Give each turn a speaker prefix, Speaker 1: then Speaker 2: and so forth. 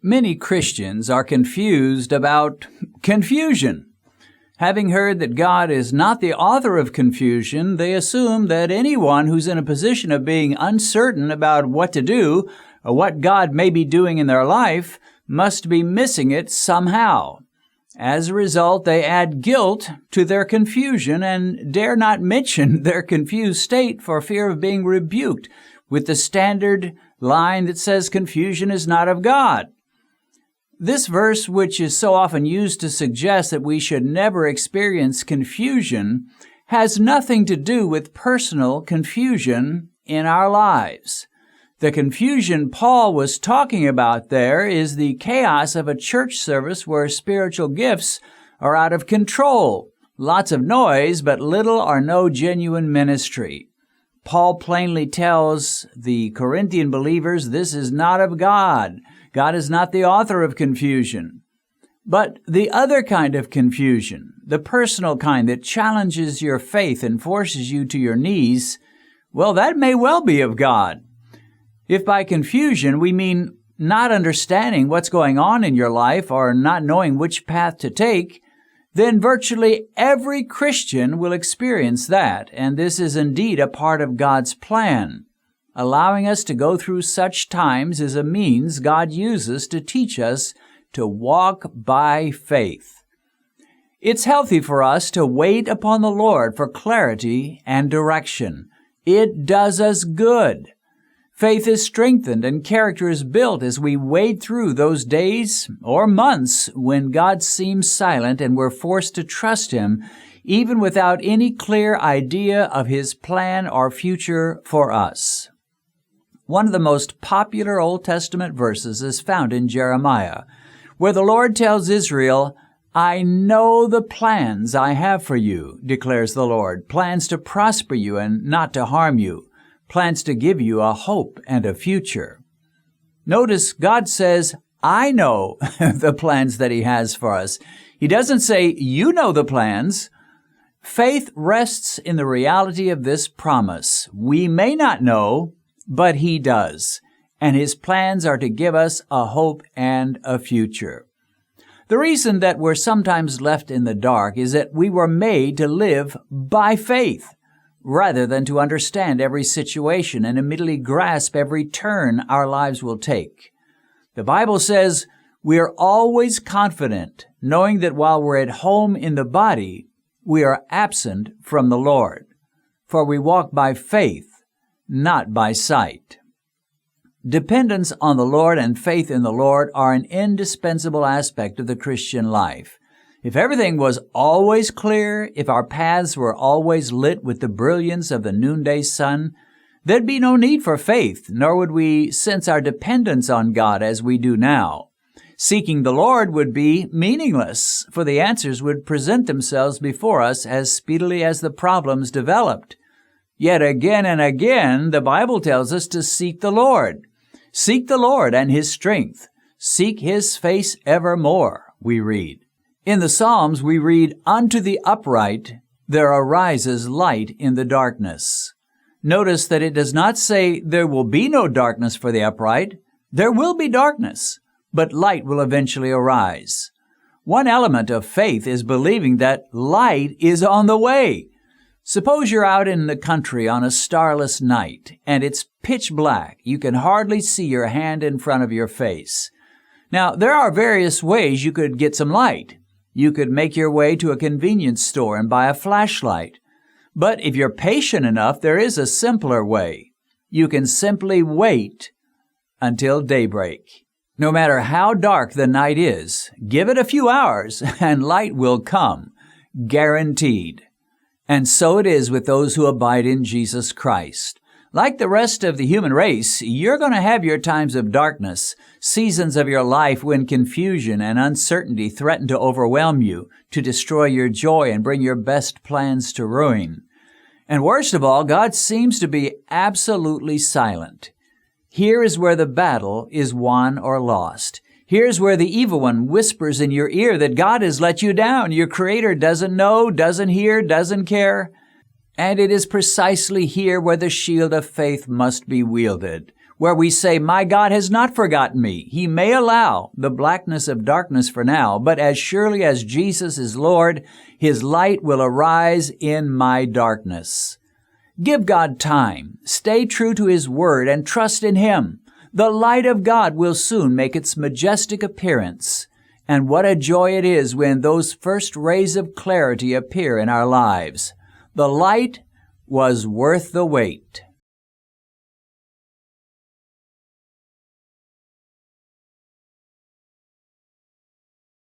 Speaker 1: Many Christians are confused about confusion. Having heard that God is not the author of confusion, they assume that anyone who's in a position of being uncertain about what to do or what God may be doing in their life must be missing it somehow. As a result, they add guilt to their confusion and dare not mention their confused state for fear of being rebuked with the standard line that says confusion is not of God. This verse, which is so often used to suggest that we should never experience confusion, has nothing to do with personal confusion in our lives. The confusion Paul was talking about there is the chaos of a church service where spiritual gifts are out of control. Lots of noise, but little or no genuine ministry. Paul plainly tells the Corinthian believers this is not of God. God is not the author of confusion. But the other kind of confusion, the personal kind that challenges your faith and forces you to your knees, well, that may well be of God. If by confusion we mean not understanding what's going on in your life or not knowing which path to take, then virtually every Christian will experience that, and this is indeed a part of God's plan. Allowing us to go through such times is a means God uses to teach us to walk by faith. It's healthy for us to wait upon the Lord for clarity and direction. It does us good. Faith is strengthened and character is built as we wade through those days or months when God seems silent and we're forced to trust Him even without any clear idea of His plan or future for us. One of the most popular Old Testament verses is found in Jeremiah, where the Lord tells Israel, "I know the plans I have for you," declares the Lord, plans to prosper you and not to harm you, plans to give you a hope and a future. Notice God says, "I know the plans that He has for us." He doesn't say, "You know the plans." Faith rests in the reality of this promise. We may not know, but He does, and His plans are to give us a hope and a future. The reason that we're sometimes left in the dark is that we were made to live by faith, rather than to understand every situation and immediately grasp every turn our lives will take. The Bible says we are always confident, knowing that while we're at home in the body, we are absent from the Lord. For we walk by faith, not by sight. Dependence on the Lord and faith in the Lord are an indispensable aspect of the Christian life. If everything was always clear, if our paths were always lit with the brilliance of the noonday sun, there'd be no need for faith, nor would we sense our dependence on God as we do now. Seeking the Lord would be meaningless, for the answers would present themselves before us as speedily as the problems developed. Yet again and again, the Bible tells us to seek the Lord. Seek the Lord and His strength. Seek His face evermore, we read. In the Psalms, we read, "Unto the upright there arises light in the darkness." Notice that it does not say there will be no darkness for the upright. There will be darkness, but light will eventually arise. One element of faith is believing that light is on the way. Suppose you're out in the country on a starless night, and it's pitch black. You can hardly see your hand in front of your face. Now, there are various ways you could get some light. You could make your way to a convenience store and buy a flashlight. But if you're patient enough, there is a simpler way. You can simply wait until daybreak. No matter how dark the night is, give it a few hours and light will come, guaranteed. And so it is with those who abide in Jesus Christ. Like the rest of the human race, you're going to have your times of darkness, seasons of your life when confusion and uncertainty threaten to overwhelm you, to destroy your joy and bring your best plans to ruin. And worst of all, God seems to be absolutely silent. Here is where the battle is won or lost. Here's where the evil one whispers in your ear that God has let you down. Your Creator doesn't know, doesn't hear, doesn't care. And it is precisely here where the shield of faith must be wielded, where we say, "My God has not forgotten me." He may allow the blackness of darkness for now, but as surely as Jesus is Lord, His light will arise in my darkness. Give God time. Stay true to His Word and trust in Him. The light of God will soon make its majestic appearance. And what a joy it is when those first rays of clarity appear in our lives. The light was worth the wait.